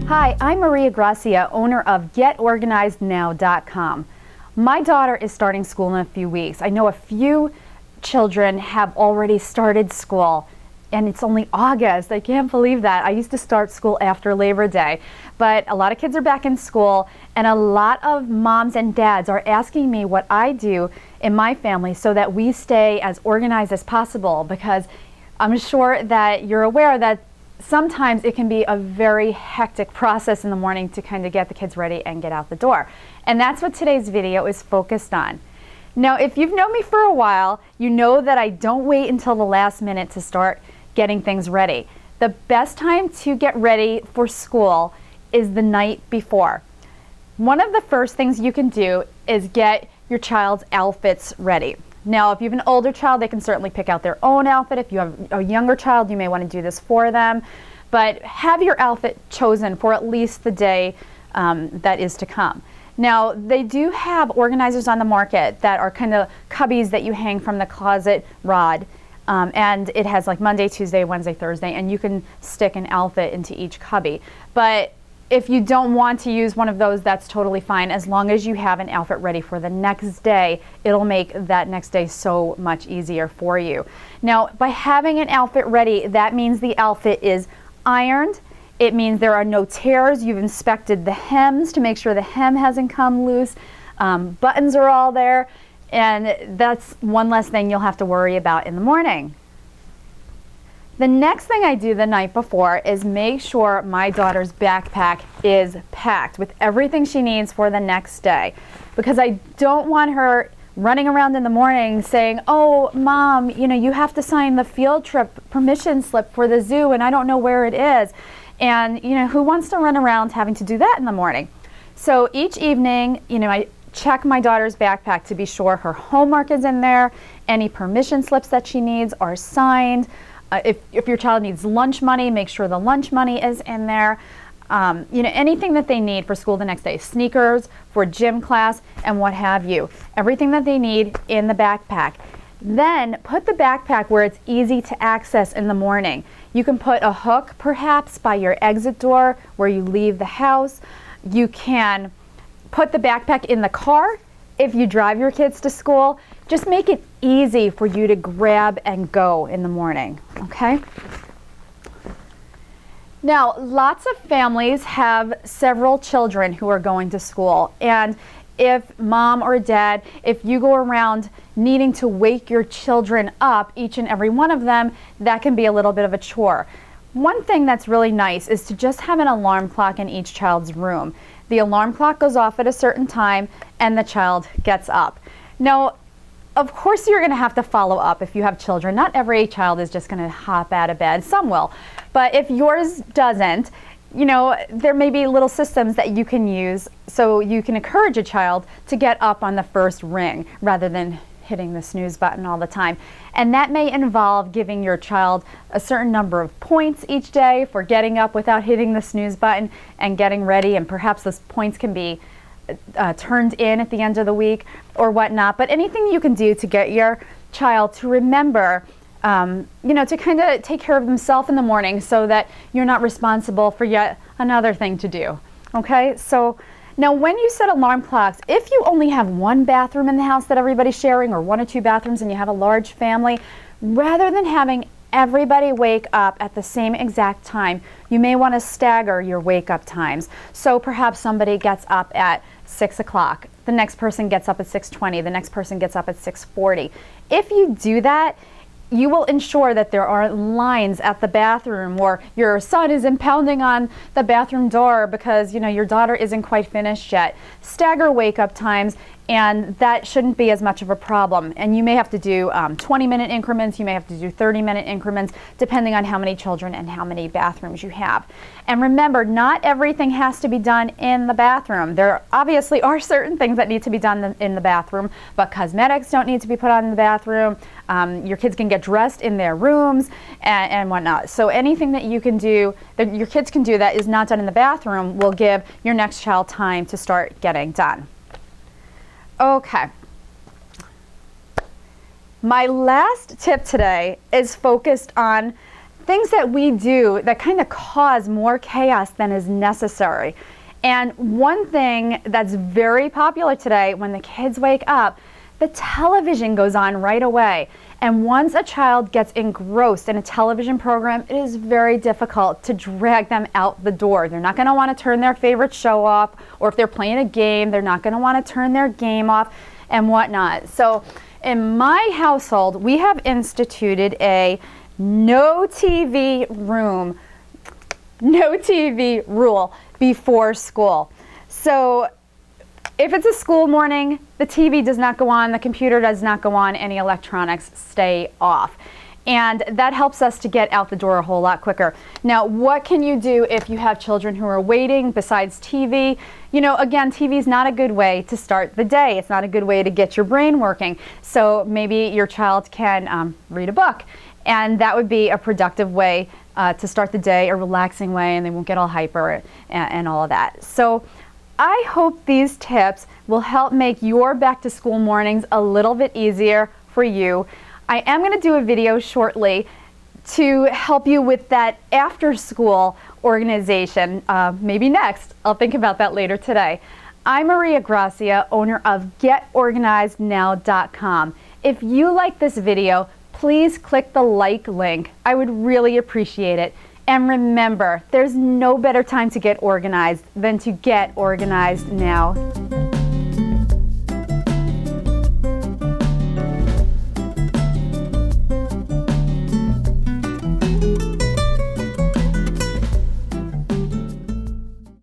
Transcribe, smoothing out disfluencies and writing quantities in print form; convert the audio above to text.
Hi, I'm Gracia, owner of GetOrganizedNow.com. My daughter is starting school in a few weeks. I know a few children have already started school, and it's only August. I can't believe that. I used to start school after Labor Day, but a lot of kids are back in school, and a lot of moms and dads are asking me what I do in my family so that we stay as organized as possible, because I'm sure that you're aware that sometimes it can be a very hectic process in the morning to kind of get the kids ready and get out the door. And that's what today's video is focused on. Now, if you've known me for a while, you know that I don't wait until the last minute to start getting things ready. The best time to get ready for school is the night before. One of the first things you can do is get your child's outfits ready. Now, if you have an older child, they can certainly pick out their own outfit. If you have a younger child, you may want to do this for them. But have your outfit chosen for at least the day that is to come. Now, they do have organizers on the market that are kind of cubbies that you hang from the closet rod. And it has like Monday, Tuesday, Wednesday, Thursday, and you can stick an outfit into each cubby. But if you don't want to use one of those, that's totally fine. As long as you have an outfit ready for the next day, it'll make that next day so much easier for you. Now, by having an outfit ready, that means the outfit is ironed. It means there are no tears. You've inspected the hems to make sure the hem hasn't come loose. Buttons are all there. And that's one less thing you'll have to worry about in the morning. The next thing I do the night before is make sure my daughter's backpack is packed with everything she needs for the next day, because I don't want her running around in the morning saying, "Oh, Mom, you know, you have to sign the field trip permission slip for the zoo and I don't know where it is." And, you know, who wants to run around having to do that in the morning? So each evening, you know, I check my daughter's backpack to be sure her homework is in there, any permission slips that she needs are signed. If your child needs lunch money, make sure the lunch money is in there. You know, anything that they need for school the next day, sneakers, for gym class, and what have you. Everything that they need in the backpack. Then put the backpack where it's easy to access in the morning. You can put a hook perhaps by your exit door where you leave the house. You can put the backpack in the car if you drive your kids to school. Just make it easy for you to grab and go in the morning, okay? Now, lots of families have several children who are going to school, and if mom or dad, if you go around needing to wake your children up, each and every one of them, that can be a little bit of a chore. One thing that's really nice is to just have an alarm clock in each child's room. The alarm clock goes off at a certain time and the child gets up. Now, of course you're going to have to follow up if you have children. Not every child is just going to hop out of bed. Some will. But if yours doesn't, you know, there may be little systems that you can use so you can encourage a child to get up on the first ring rather than hitting the snooze button all the time. And that may involve giving your child a certain number of points each day for getting up without hitting the snooze button and getting ready, and perhaps those points can be turned in at the end of the week or whatnot. But anything you can do to get your child to remember, you know, to kind of take care of themselves in the morning so that you're not responsible for yet another thing to do. Okay, so now when you set alarm clocks, if you only have one bathroom in the house that everybody's sharing, or one or two bathrooms, and you have a large family, rather than having everybody wake up at the same exact time, you may want to stagger your wake up times. So perhaps somebody gets up at 6 o'clock, the next person gets up at 6:20, the next person gets up at 6:40. If you do that, you will ensure that there aren't lines at the bathroom, or your son isn't pounding on the bathroom door because, you know, your daughter isn't quite finished yet. Stagger wake up times, and that shouldn't be as much of a problem. And you may have to do 20-minute increments, you may have to do 30-minute increments, depending on how many children and how many bathrooms you have. And remember, not everything has to be done in the bathroom. There obviously are certain things that need to be done in the bathroom, but cosmetics don't need to be put on in the bathroom. Your kids can get dressed in their rooms and whatnot. So anything that you can do, that your kids can do that is not done in the bathroom, will give your next child time to start getting done. Okay. My last tip today is focused on things that we do that kind of cause more chaos than is necessary. And one thing that's very popular today, when the kids wake up, the television goes on right away. And once a child gets engrossed in a television program, it is very difficult to drag them out the door. They're not going to want to turn their favorite show off, or if they're playing a game, they're not going to want to turn their game off and whatnot. So in my household, we have instituted a no TV rule before school. So if it's a school morning, the TV does not go on, the computer does not go on, any electronics stay off. And that helps us to get out the door a whole lot quicker. Now, what can you do if you have children who are waiting besides TV? You know, again, TV is not a good way to start the day. It's not a good way to get your brain working. So maybe your child can read a book, and that would be a productive way to start the day, a relaxing way, and they won't get all hyper and all of that. So I hope these tips will help make your back to school mornings a little bit easier for you. I am going to do a video shortly to help you with that after school organization, maybe next. I'll think about that later today. I'm Maria Gracia, owner of GetOrganizedNow.com. If you like this video, please click the like link. I would really appreciate it. And remember, there's no better time to get organized than to get organized now.